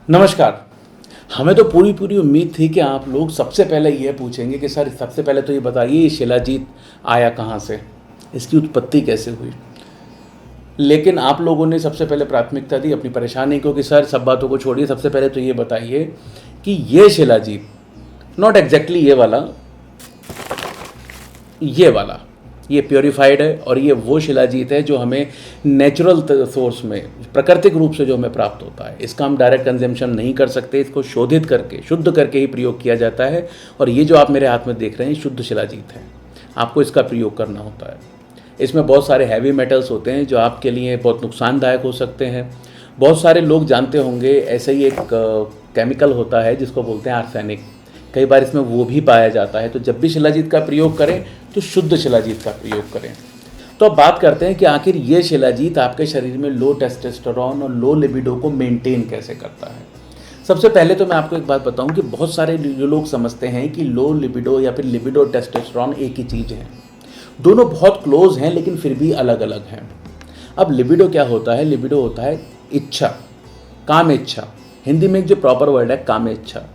नमस्कार। हमें तो पूरी पूरी उम्मीद थी कि आप लोग सबसे पहले ये पूछेंगे कि सर सबसे पहले तो ये बताइए ये शिलाजीत आया कहाँ से, इसकी उत्पत्ति कैसे हुई। लेकिन आप लोगों ने सबसे पहले प्राथमिकता दी अपनी परेशानी को कि सर सब बातों को छोड़िए, सबसे पहले तो ये बताइए कि ये शिलाजीत, नॉट एग्जैक्टली ये वाला ये प्योरीफाइड है और ये वो शिलाजीत है जो हमें नेचुरल सोर्स में प्राकृतिक रूप से जो हमें प्राप्त होता है। इसका हम डायरेक्ट कंजम्पशन नहीं कर सकते, इसको शोधित करके शुद्ध करके ही प्रयोग किया जाता है। और ये जो आप मेरे हाथ में देख रहे हैं शुद्ध शिलाजीत है, आपको इसका प्रयोग करना होता है। इसमें बहुत सारे हैवी मेटल्स होते हैं जो आपके लिए बहुत नुकसानदायक हो सकते हैं। बहुत सारे लोग जानते होंगे ऐसे ही एक केमिकल होता है जिसको बोलते हैं आर्सेनिक, कई बार इसमें वो भी पाया जाता है। तो जब भी शिलाजीत का प्रयोग करें तो शुद्ध शिलाजीत का प्रयोग करें। तो अब बात करते हैं कि आखिर ये शिलाजीत आपके शरीर में लो टेस्टोस्टेरोन और लो लिबिडो को मेंटेन कैसे करता है। सबसे पहले तो मैं आपको एक बात बताऊं कि बहुत सारे जो लोग समझते हैं कि लो लिबिडो या फिर लिबिडो टेस्टोस्टेरोन एक ही चीज़ है। दोनों बहुत क्लोज हैं लेकिन फिर भी अलग अलग हैं। अब लिबिडो क्या होता है? लिबिडो होता है इच्छा, काम इच्छा। हिंदी में एक जो प्रॉपर वर्ड है काम इच्छा।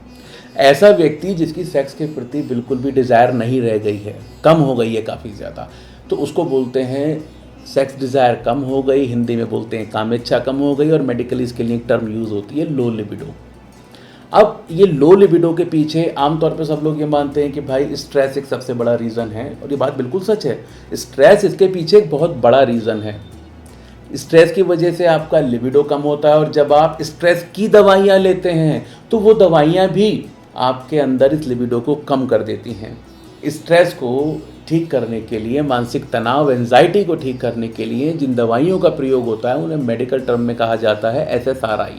ऐसा व्यक्ति जिसकी सेक्स के प्रति बिल्कुल भी डिज़ायर नहीं रह गई है, कम हो गई है काफ़ी ज़्यादा, तो उसको बोलते हैं सेक्स डिज़ायर कम हो गई, हिंदी में बोलते हैं काम इच्छा कम हो गई। और मेडिकली इसके लिए एक टर्म यूज़ होती है लो लिबिडो। अब ये लो लिबिडो के पीछे आमतौर पर सब लोग ये मानते हैं कि भाई स्ट्रेस एक सबसे बड़ा रीज़न है, और ये बात बिल्कुल सच है। स्ट्रेस इसके पीछे एक बहुत बड़ा रीज़न है। स्ट्रेस की वजह से आपका लिबिडो कम होता है, और जब आप स्ट्रेस की दवाइयाँ लेते हैं तो वो दवाइयाँ भी आपके अंदर इस लिबिडो को कम कर देती हैं। स्ट्रेस को ठीक करने के लिए, मानसिक तनाव एंजाइटी को ठीक करने के लिए जिन दवाइयों का प्रयोग होता है उन्हें मेडिकल टर्म में कहा जाता है SSRI।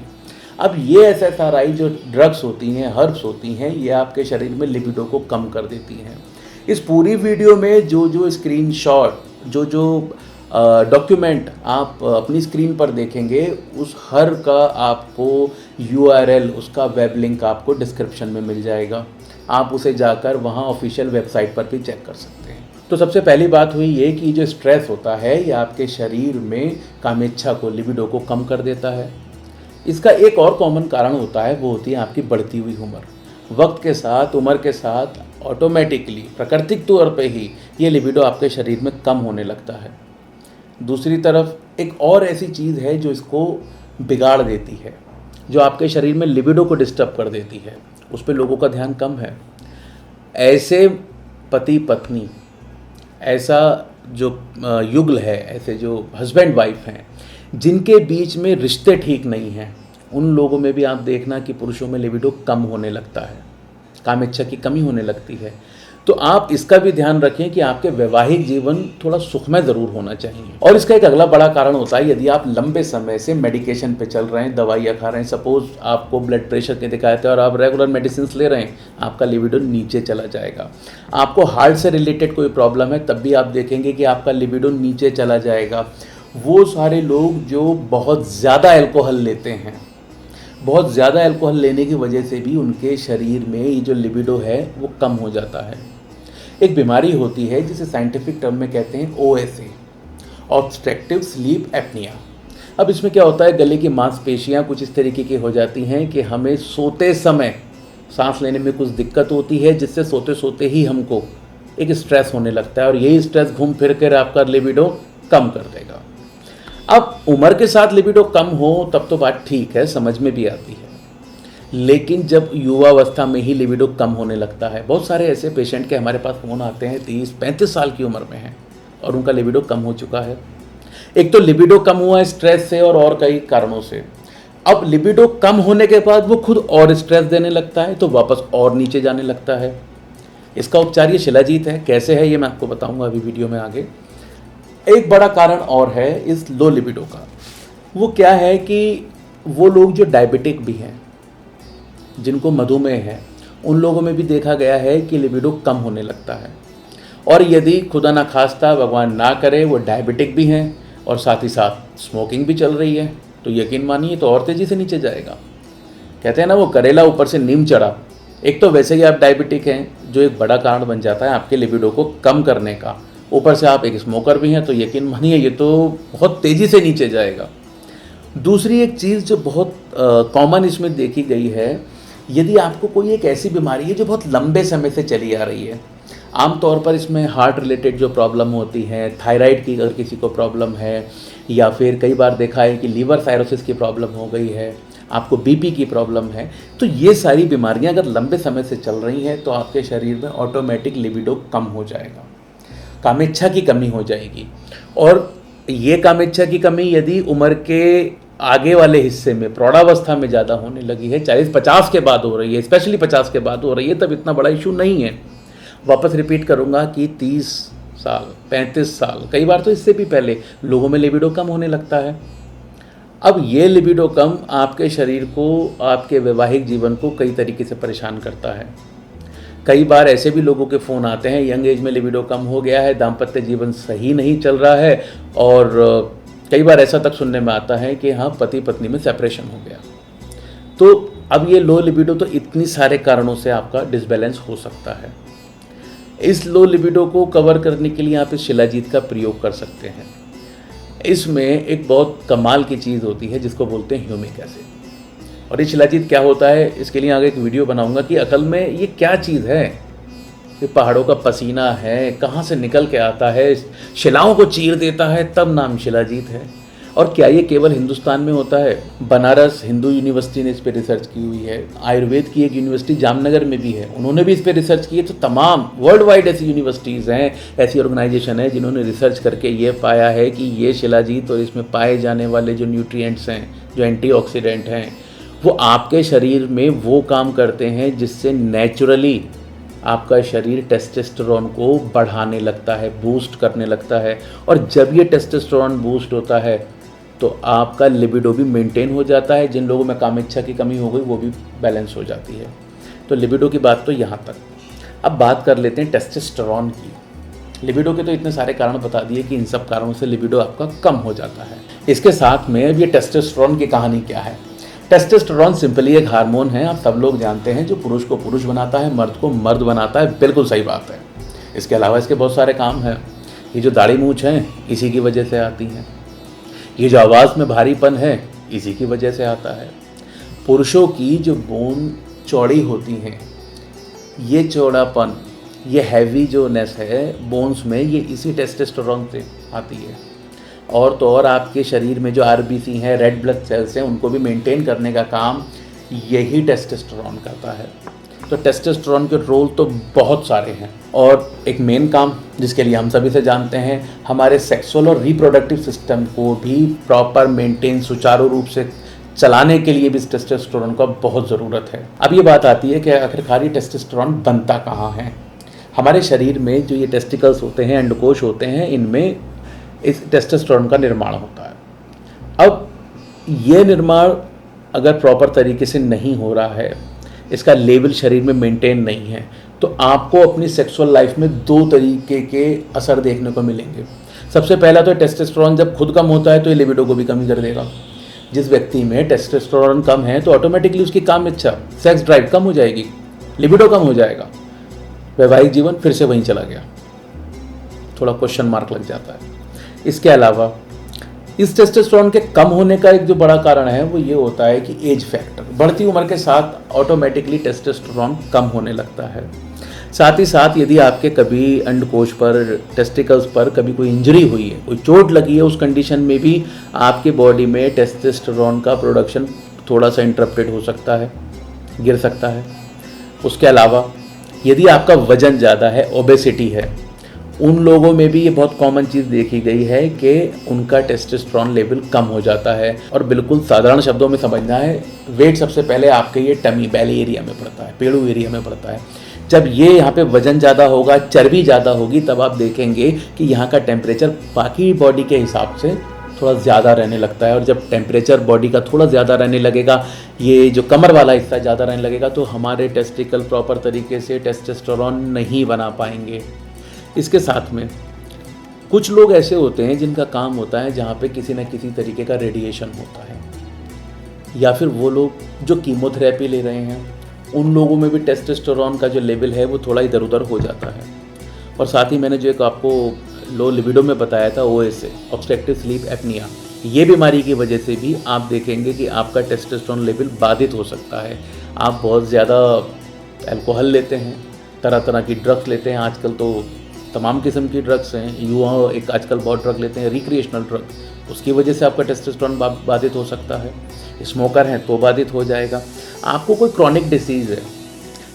अब ये SSRI जो ड्रग्स होती हैं, हर्ब्स होती हैं, ये आपके शरीर में लिबिडो को कम कर देती हैं। इस पूरी वीडियो में जो स्क्रीनशॉट, जो डॉक्यूमेंट आप अपनी स्क्रीन पर देखेंगे, उस हर का आपको URL, उसका वेब लिंक आपको डिस्क्रिप्शन में मिल जाएगा। आप उसे जाकर वहाँ ऑफिशियल वेबसाइट पर भी चेक कर सकते हैं। तो सबसे पहली बात हुई ये कि जो स्ट्रेस होता है ये आपके शरीर में कामेच्छा को, लिबिडो को कम कर देता है। इसका एक और कॉमन कारण होता है, वो होती है आपकी बढ़ती हुई उम्र। वक्त के साथ, उम्र के साथ ऑटोमेटिकली प्राकृतिक तौर पे ही ये लिबिडो आपके शरीर में कम होने लगता है। दूसरी तरफ एक और ऐसी चीज़ है जो इसको बिगाड़ देती है, जो आपके शरीर में लिबिडो को डिस्टर्ब कर देती है, उस पर लोगों का ध्यान कम है। ऐसे पति पत्नी, ऐसा जो युगल है, ऐसे जो हस्बैंड वाइफ हैं जिनके बीच में रिश्ते ठीक नहीं हैं, उन लोगों में भी आप देखना कि पुरुषों में लिबिडो कम होने लगता है, काम इच्छा की कमी होने लगती है। तो आप इसका भी ध्यान रखें कि आपके वैवाहिक जीवन थोड़ा सुखमय ज़रूर होना चाहिए। और इसका एक अगला बड़ा कारण होता है, यदि आप लंबे समय से मेडिकेशन पे चल रहे हैं, दवाइयाँ खा रहे हैं, सपोज आपको ब्लड प्रेशर के दिखाते हैं और आप रेगुलर मेडिसिन ले रहे हैं, आपका लिबिडो नीचे चला जाएगा। आपको हार्ट से रिलेटेड कोई प्रॉब्लम है, तब भी आप देखेंगे कि आपका लिबिडो नीचे चला जाएगा। वो सारे लोग जो बहुत ज़्यादा अल्कोहल लेते हैं, बहुत ज़्यादा अल्कोहल लेने की वजह से भी उनके शरीर में ये जो लिबिडो है वो कम हो जाता है। एक बीमारी होती है जिसे साइंटिफिक टर्म में कहते हैं OSA, ऑब्स्ट्रक्टिव स्लीप एपनिया। अब इसमें क्या होता है, गले की मांसपेशियां कुछ इस तरीके की हो जाती हैं कि हमें सोते समय सांस लेने में कुछ दिक्कत होती है, जिससे सोते सोते ही हमको एक स्ट्रेस होने लगता है, और यही स्ट्रेस घूम फिर कर आपका लिबिडो कम कर देगा। अब उम्र के साथ लिबिडो कम हो तब तो बात ठीक है, समझ में भी आती है। लेकिन जब युवावस्था में ही लिबिडो कम होने लगता है, बहुत सारे ऐसे पेशेंट के हमारे पास फ़ोन आते हैं 30-35 साल की उम्र में हैं और उनका लिबिडो कम हो चुका है। एक तो लिबिडो कम हुआ है स्ट्रेस से और कई कारणों से। अब लिबिडो कम होने के बाद वो खुद और स्ट्रेस देने लगता है, तो वापस और नीचे जाने लगता है। इसका उपचार ये शिलाजीत है। कैसे है ये मैं आपको बताऊंगा अभी वीडियो में आगे। एक बड़ा कारण और है इस लो लिबिडो का, वो क्या है कि वो लोग जो डायबिटिक भी हैं, जिनको मधुमेह है, उन लोगों में भी देखा गया है कि लिबिडो कम होने लगता है। और यदि खुदा ना खास्ता, भगवान ना करे, वो डायबिटिक भी हैं और साथ ही साथ स्मोकिंग भी चल रही है, तो यकीन मानिए तो और तेज़ी से नीचे जाएगा। कहते हैं ना वो करेला ऊपर से नीम चढ़ा। एक तो वैसे ही आप डायबिटिक हैं, जो एक बड़ा कारण बन जाता है आपके लिबिडो को कम करने का, ऊपर से आप एक स्मोकर भी हैं, तो यकीन मानिए ये तो बहुत तेज़ी से नीचे जाएगा। दूसरी एक चीज़ जो बहुत कॉमन इसमें देखी गई है, यदि आपको कोई एक ऐसी बीमारी है जो बहुत लंबे समय से चली आ रही है, आमतौर पर इसमें हार्ट रिलेटेड जो प्रॉब्लम होती है, थायराइड की अगर किसी को प्रॉब्लम है, या फिर कई बार देखा है कि लीवर साइरोसिस की प्रॉब्लम हो गई है, आपको बीपी की प्रॉब्लम है, तो ये सारी बीमारियां अगर लंबे समय से चल रही हैं तो आपके शरीर में ऑटोमेटिक लिबिडो कम हो जाएगा, कामेच्छा की कमी हो जाएगी। और ये कामेच्छा की कमी यदि उम्र के आगे वाले हिस्से में प्रौढ़ावस्था में ज़्यादा होने लगी है, 40-50 के बाद हो रही है, स्पेशली 50 के बाद हो रही है, तब इतना बड़ा इशू नहीं है। वापस रिपीट करूँगा कि 30 साल, 35 साल, कई बार तो इससे भी पहले लोगों में लिबिडो कम होने लगता है। अब ये लिबिडो कम आपके शरीर को, आपके वैवाहिक जीवन को कई तरीके से परेशान करता है। कई बार ऐसे भी लोगों के फ़ोन आते हैं, यंग एज में लिबिडो कम हो गया है, दाम्पत्य जीवन सही नहीं चल रहा है, और कई बार ऐसा तक सुनने में आता है कि हाँ, पति पत्नी में सेपरेशन हो गया। तो अब ये लो लिबिडो तो इतनी सारे कारणों से आपका डिसबैलेंस हो सकता है। इस लो लिबिडो को कवर करने के लिए आप इस शिलाजीत का प्रयोग कर सकते हैं। इसमें एक बहुत कमाल की चीज़ होती है जिसको बोलते हैं ह्यूमिक एसिड। और ये शिलाजीत क्या होता है, इसके लिए आगे एक वीडियो बनाऊंगा कि असल में ये क्या चीज़ है। ये पहाड़ों का पसीना है, कहाँ से निकल के आता है, शिलाओं को चीर देता है, तब नाम शिलाजीत है। और क्या ये केवल हिंदुस्तान में होता है? बनारस हिंदू यूनिवर्सिटी ने इस पर रिसर्च की हुई है। आयुर्वेद की एक यूनिवर्सिटी जामनगर में भी है, उन्होंने भी इस पर रिसर्च की है। तो तमाम वर्ल्ड वाइड ऐसी यूनिवर्सिटीज़ हैं, ऐसी ऑर्गेनाइजेशन है जिन्होंने रिसर्च करके ये पाया है कि ये शिलाजीत और इसमें पाए जाने वाले जो न्यूट्रिएंट्स हैं, जो एंटीऑक्सीडेंट हैं, वो आपके शरीर में वो काम करते हैं जिससे नेचुरली आपका शरीर टेस्टोस्टेरोन को बढ़ाने लगता है, बूस्ट करने लगता है। और जब ये टेस्टोस्टेरोन बूस्ट होता है तो आपका लिबिडो भी मेंटेन हो जाता है। जिन लोगों में कामेच्छा की कमी हो गई वो भी बैलेंस हो जाती है। तो लिबिडो की बात तो यहाँ तक। अब बात कर लेते हैं टेस्टोस्टेरोन की। लिबिडो के तो इतने सारे कारण बता दिए कि इन सब कारणों से लिबिडो आपका कम हो जाता है। इसके साथ में अब ये टेस्टोस्टेरोन की कहानी क्या है। टेस्टोस्टेरोन सिंपली एक हार्मोन है, आप सब लोग जानते हैं, जो पुरुष को पुरुष बनाता है, मर्द को मर्द बनाता है। बिल्कुल सही बात है। इसके अलावा इसके बहुत सारे काम हैं। ये जो दाढ़ी मूंछ हैं इसी की वजह से आती हैं। ये जो आवाज़ में भारीपन है इसी की वजह से आता है। पुरुषों की जो बोन चौड़ी होती हैं, ये चौड़ापन, ये हैवी जो नेस है बोन्स में, ये इसी टेस्टोस्टेरोन से आती है। और तो और आपके शरीर में जो आरबीसी हैं, रेड ब्लड सेल्स हैं, उनको भी मेंटेन करने का काम यही टेस्टोस्टेरोन करता है। तो टेस्टोस्टेरोन के रोल तो बहुत सारे हैं। और एक मेन काम जिसके लिए हम सभी से जानते हैं, हमारे सेक्सुअल और रिप्रोडक्टिव सिस्टम को भी प्रॉपर मेंटेन, सुचारू रूप से चलाने के लिए भी इस टेस्टोस्टेरोन का बहुत ज़रूरत है। अब ये बात आती है कि आखिरकार ये टेस्टोस्टेरोन बनता कहाँ है। हमारे शरीर में जो ये टेस्टिकल्स होते हैं, अंडकोश होते हैं, इनमें इस टेस्टोस्टेरोन का निर्माण होता है। अब ये निर्माण अगर प्रॉपर तरीके से नहीं हो रहा है, इसका लेवल शरीर में मेंटेन नहीं है, तो आपको अपनी सेक्सुअल लाइफ में दो तरीके के असर देखने को मिलेंगे। सबसे पहला तो टेस्टोस्टेरोन जब खुद कम होता है तो ये लिबिडो को भी कमी कर देगा। जिस व्यक्ति में टेस्टोस्टेरोन कम है तो ऑटोमेटिकली उसकी काम इच्छा, सेक्स ड्राइव कम हो जाएगी, लिबिडो कम हो जाएगा, वैवाहिक जीवन फिर से वहीं चला गया, थोड़ा क्वेश्चन मार्क लग जाता है। इसके अलावा इस टेस्टोस्टेरोन के कम होने का एक जो बड़ा कारण है वो ये होता है कि एज फैक्टर, बढ़ती उम्र के साथ ऑटोमेटिकली टेस्टोस्टेरोन कम होने लगता है। साथ ही साथ यदि आपके कभी अंडकोश पर, टेस्टिकल्स पर कभी कोई इंजरी हुई है, कोई चोट लगी है, उस कंडीशन में भी आपके बॉडी में टेस्टोस्टेरोन का प्रोडक्शन थोड़ा सा इंटरप्टेड हो सकता है, गिर सकता है। उसके अलावा यदि आपका वजन ज़्यादा है, ओबेसिटी है, उन लोगों में भी ये बहुत कॉमन चीज़ देखी गई है कि उनका टेस्टोस्टेरोन लेवल कम हो जाता है। और बिल्कुल साधारण शब्दों में समझना है, वेट सबसे पहले आपके ये टमी, बेली एरिया में पड़ता है, पेड़ू एरिया में पड़ता है। जब ये यहाँ पे वजन ज़्यादा होगा, चर्बी ज़्यादा होगी, तब आप देखेंगे कि यहाँ का टेम्परेचर बाकी बॉडी के हिसाब से थोड़ा ज़्यादा रहने लगता है। और जब टेम्परेचर बॉडी का थोड़ा ज़्यादा रहने लगेगा, ये जो कमर वाला हिस्सा ज़्यादा रहने लगेगा, तो हमारे टेस्टिकल प्रॉपर तरीके से टेस्टोस्टेरोन नहीं बना पाएंगे। इसके साथ में कुछ लोग ऐसे होते हैं जिनका काम होता है जहाँ पे किसी न किसी तरीके का रेडिएशन होता है, या फिर वो लोग जो कीमोथेरेपी ले रहे हैं, उन लोगों में भी टेस्टोस्टेरोन का जो लेवल है वो थोड़ा इधर उधर हो जाता है। और साथ ही मैंने जो एक आपको लो लिबिडो में बताया था, OSA, ऑब्स्ट्रक्टिव स्लीप एपनिया, ये बीमारी की वजह से भी आप देखेंगे कि आपका टेस्टोस्टेरोन लेवल बाधित हो सकता है। आप बहुत ज़्यादा अल्कोहल लेते हैं, तरह तरह की ड्रग्स लेते हैं, आजकल तो तमाम किस्म की ड्रग्स हैं, युवा एक आजकल बहुत ड्रग लेते हैं, रिक्रिएशनल ड्रग, उसकी वजह से आपका टेस्टोस्टेरोन बाधित हो सकता है। स्मोकर हैं तो बाधित हो जाएगा। आपको कोई क्रॉनिक डिसीज़ है,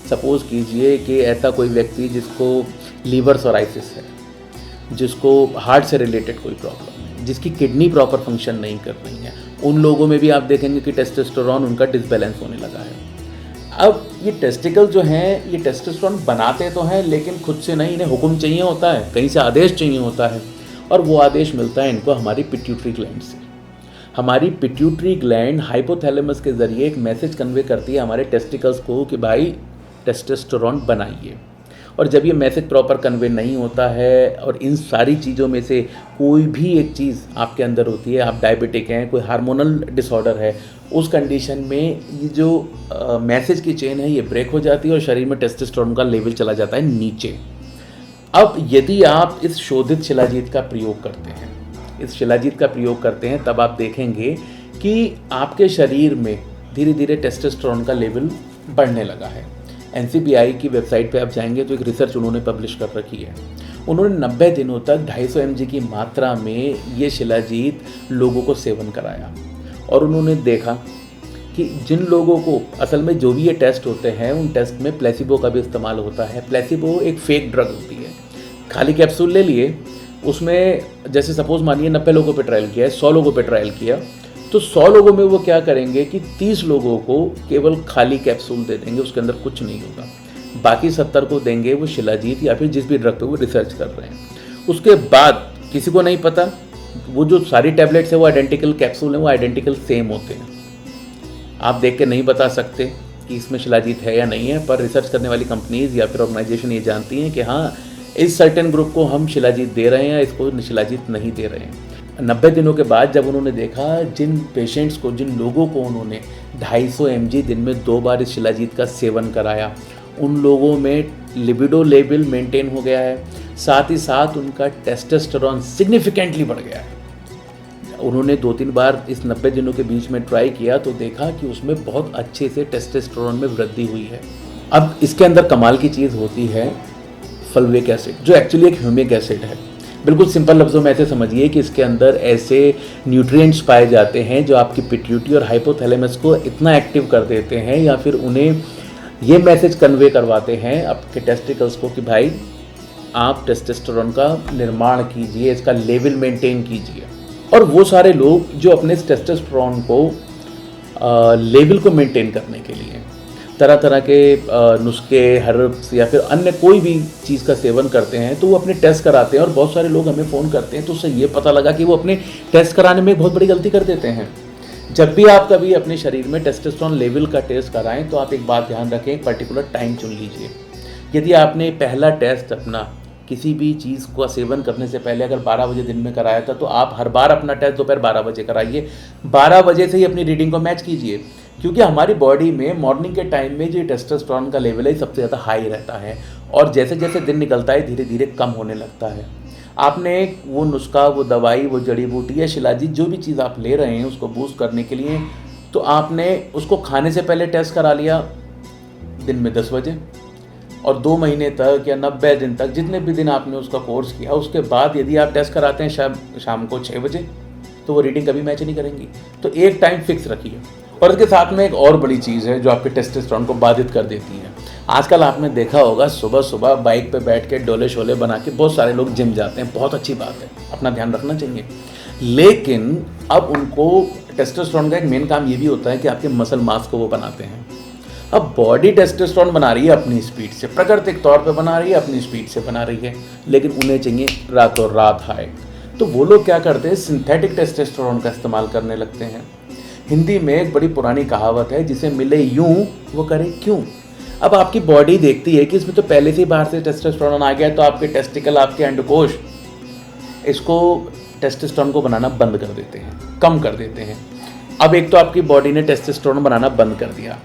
सपोज़ कीजिए कि ऐसा कोई व्यक्ति जिसको लीवर सोराइसिस है, जिसको हार्ट से रिलेटेड कोई प्रॉब्लम है, जिसकी किडनी प्रॉपर फंक्शन नहीं कर रही है, उन लोगों में भी आप देखेंगे कि टेस्टोस्टेरोन उनका डिसबैलेंस होने लगा है। अब ये टेस्टिकल जो हैं ये टेस्टोस्टेरोन बनाते तो हैं लेकिन खुद से नहीं, इन्हें हुक्म चाहिए होता है, कहीं से आदेश चाहिए होता है, और वो आदेश मिलता है इनको हमारी पिट्यूटरी ग्लैंड से। हमारी पिट्यूटरी ग्लैंड हाइपोथैलेमस के ज़रिए एक मैसेज कन्वे करती है हमारे टेस्टिकल्स को कि भाई टेस्टोस्टेरोन बनाइए। और जब ये मैसेज प्रॉपर कन्वे नहीं होता है और इन सारी चीज़ों में से कोई भी एक चीज़ आपके अंदर होती है, आप डायबिटिक हैं, कोई हार्मोनल डिसऑर्डर है, उस कंडीशन में ये जो मैसेज की चेन है ये ब्रेक हो जाती है और शरीर में टेस्टोस्टेरोन का लेवल चला जाता है नीचे। अब यदि आप इस शोधित शिलाजीत का प्रयोग करते हैं, इस शिलाजीत का प्रयोग करते हैं, तब आप देखेंगे कि आपके शरीर में धीरे धीरे टेस्टोस्टेरोन का लेवल बढ़ने लगा है। NCBI की वेबसाइट पे आप जाएंगे तो एक रिसर्च उन्होंने पब्लिश कर रखी है। उन्होंने 90 दिनों तक 250 mg की मात्रा में ये शिलाजीत लोगों को सेवन कराया और उन्होंने देखा कि जिन लोगों को असल में जो भी ये टेस्ट होते हैं उन टेस्ट में प्लेसिबो का भी इस्तेमाल होता है। प्लेसिबो एक फेक ड्रग होती है। खाली कैप्सूल ले लिए, उसमें जैसे सपोज मानिए 90 लोगों पे ट्रायल किया है, 100 लोगों पे ट्रायल किया, तो 100 लोगों में वो क्या करेंगे कि 30 लोगों को केवल खाली कैप्सूल दे देंगे, उसके अंदर कुछ नहीं होगा। बाकी 70 को देंगे वो शिलाजीत या फिर जिस भी ड्रग पे वो रिसर्च कर रहे हैं। उसके बाद किसी को नहीं पता, वो जो सारी टैबलेट्स है वो आइडेंटिकल कैप्सूल हैं, वो आइडेंटिकल सेम होते हैं। आप देख के नहीं बता सकते कि इसमें शिलाजीत है या नहीं है, पर रिसर्च करने वाली कंपनीज या फिर ऑर्गेनाइजेशन ये जानती हैं कि हाँ इस सर्टेन ग्रुप को हम शिलाजीत दे रहे हैं, इसको शिलाजीत नहीं दे रहे हैं। 90 दिनों के बाद जब उन्होंने देखा जिन पेशेंट्स को, जिन लोगों को उन्होंने 250 mg दिन में 2 बार इस शिलाजीत का सेवन कराया, उन लोगों में लिबिडो लेवल मेंटेन हो गया है, साथ ही साथ उनका टेस्टोस्टेरोन सिग्निफिकेंटली बढ़ गया है। उन्होंने 2-3 बार इस 90 दिनों के बीच में ट्राई किया तो देखा कि उसमें बहुत अच्छे से टेस्टोस्टेरोन में वृद्धि हुई है। अब इसके अंदर कमाल की चीज़ होती है फल्विक एसिड, जो एक्चुअली एक ह्यूमिक एसिड है। बिल्कुल सिंपल लफ्ज़ों में ऐसे समझिए कि इसके अंदर ऐसे न्यूट्रिएंट्स पाए जाते हैं जो आपकी पिट्यूटरी और हाइपोथैलेमस को इतना एक्टिव कर देते हैं या फिर उन्हें ये मैसेज कन्वे करवाते हैं आपके टेस्टिकल्स को कि भाई आप टेस्टोस्टेरोन का निर्माण कीजिए, इसका लेवल मेंटेन कीजिए। और वो सारे लोग जो अपने टेस्टोस्टेरोन को लेवल को मेंटेन करने के लिए तरह तरह के नुस्खे, हर्ब्स या फिर अन्य कोई भी चीज़ का सेवन करते हैं, तो वो अपने टेस्ट कराते हैं। और बहुत सारे लोग हमें फ़ोन करते हैं तो उससे ये पता लगा कि वो अपने टेस्ट कराने में बहुत बड़ी गलती कर देते हैं। जब भी आप कभी अपने शरीर में टेस्टोस्टेरोन लेवल का टेस्ट कराएं तो आप एक बात ध्यान रखें, एक पर्टिकुलर टाइम चुन लीजिए। यदि आपने पहला टेस्ट अपना किसी भी चीज़ का सेवन करने से पहले अगर 12 बजे दिन में कराया था, तो आप हर बार अपना टेस्ट दोपहर 12 बजे कराइए। 12 बजे से ही अपनी रीडिंग को मैच कीजिए, क्योंकि हमारी बॉडी में मॉर्निंग के टाइम में जो टेस्टोस्टेरोन का लेवल है सबसे ज़्यादा हाई रहता है और जैसे जैसे दिन निकलता है धीरे धीरे कम होने लगता है। आपने वो नुस्खा, वो दवाई, वो जड़ी बूटी या शिलाजीत जो भी चीज़ आप ले रहे हैं उसको बूस्ट करने के लिए, तो आपने उसको खाने से पहले टेस्ट करा लिया दिन में 10 बजे और 2 महीने तक या 90 दिन तक जितने भी दिन आपने उसका कोर्स किया, उसके बाद यदि आप टेस्ट कराते हैं शाम को 6 बजे, तो वो रीडिंग कभी मैच नहीं करेंगी। तो एक टाइम फिक्स रखिए। और इसके साथ में एक और बड़ी चीज़ है जो आपके टेस्टोस्टेरोन को बाधित कर देती है। आजकल आपने देखा होगा सुबह सुबह बाइक पे बैठ के डोले शोले बना के बहुत सारे लोग जिम जाते हैं, बहुत अच्छी बात है, अपना ध्यान रखना चाहिए। लेकिन अब उनको टेस्टोस्टेरोन का एक मेन काम ये भी होता है कि आपके मसल मास को वो बनाते हैं। अब बॉडी टेस्टोस्टेरोन बना रही है अपनी स्पीड से, प्राकृतिक तौर पे बना रही है, अपनी स्पीड से बना रही है, लेकिन उन्हें चाहिए रातों रात हाई। तो वो लोग क्या करते हैं, सिंथेटिक टेस्टोस्टेरोन का इस्तेमाल करने लगते हैं। हिंदी में एक बड़ी पुरानी कहावत है, जिसे मिले यूं वो करे क्यों। अब आपकी बॉडी देखती है कि इसमें तो पहले से ही बाहर से टेस्टोस्टेरोन आ गया, तो आपके टेस्टिकल, आपके अंडकोश इसको टेस्टोस्टेरोन को बनाना बंद कर देते हैं, कम कर देते हैं। अब एक तो आपकी बॉडी ने टेस्टोस्टेरोन बनाना बंद कर दिया,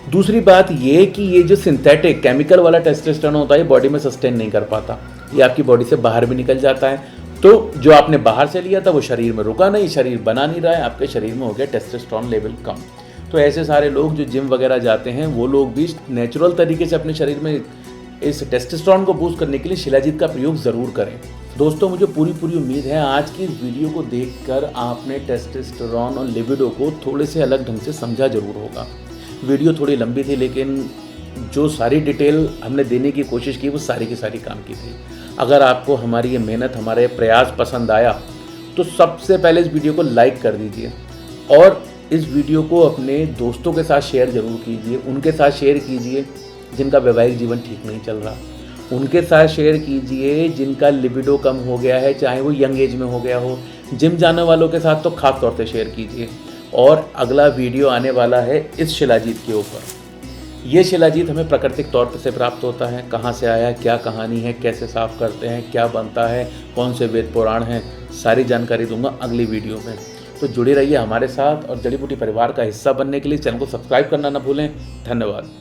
दूसरी बात ये कि ये जो सिंथेटिक केमिकल वाला टेस्टोस्टेरोन होता है ये बॉडी में सस्टेन नहीं कर पाता, ये आपकी बॉडी से बाहर भी निकल जाता है तो जो आपने बाहर से लिया था वो शरीर में रुका नहीं, शरीर बना नहीं रहा है, आपके शरीर में हो गया टेस्टोस्टेरोन लेवल कम। तो ऐसे सारे लोग जो जिम वगैरह जाते हैं वो लोग भी नेचुरल तरीके से अपने शरीर में इस टेस्टोस्टेरोन को बूस्ट करने के लिए शिलाजीत का प्रयोग ज़रूर करें। दोस्तों, मुझे पूरी उम्मीद है आज की इस वीडियो को देखकर आपने टेस्टोस्टेरोन और लिबिडो को थोड़े से अलग ढंग से समझा जरूर होगा। वीडियो थोड़ी लंबी थी, लेकिन जो सारी डिटेल हमने देने की कोशिश की वो सारी की सारी काम की थी। अगर आपको हमारी ये मेहनत, हमारे प्रयास पसंद आया तो सबसे पहले इस वीडियो को लाइक कर दीजिए और इस वीडियो को अपने दोस्तों के साथ शेयर ज़रूर कीजिए। उनके साथ शेयर कीजिए जिनका वैवाहिक जीवन ठीक नहीं चल रहा, उनके साथ शेयर कीजिए जिनका लिबिडो कम हो गया है, चाहे वो यंग एज में हो गया हो। जिम जाने वालों के साथ तो खास तौर से शेयर कीजिए। और अगला वीडियो आने वाला है इस शिलाजीत के ऊपर। ये शिलाजीत हमें प्राकृतिक तौर से प्राप्त होता है, कहाँ से आया, क्या कहानी है, कैसे साफ़ करते हैं, क्या बनता है, कौन से वेद पुराण हैं, सारी जानकारी दूंगा अगली वीडियो में। तो जुड़े रहिए हमारे साथ और जड़ी बूटी परिवार का हिस्सा बनने के लिए चैनल को सब्सक्राइब करना ना भूलें। धन्यवाद।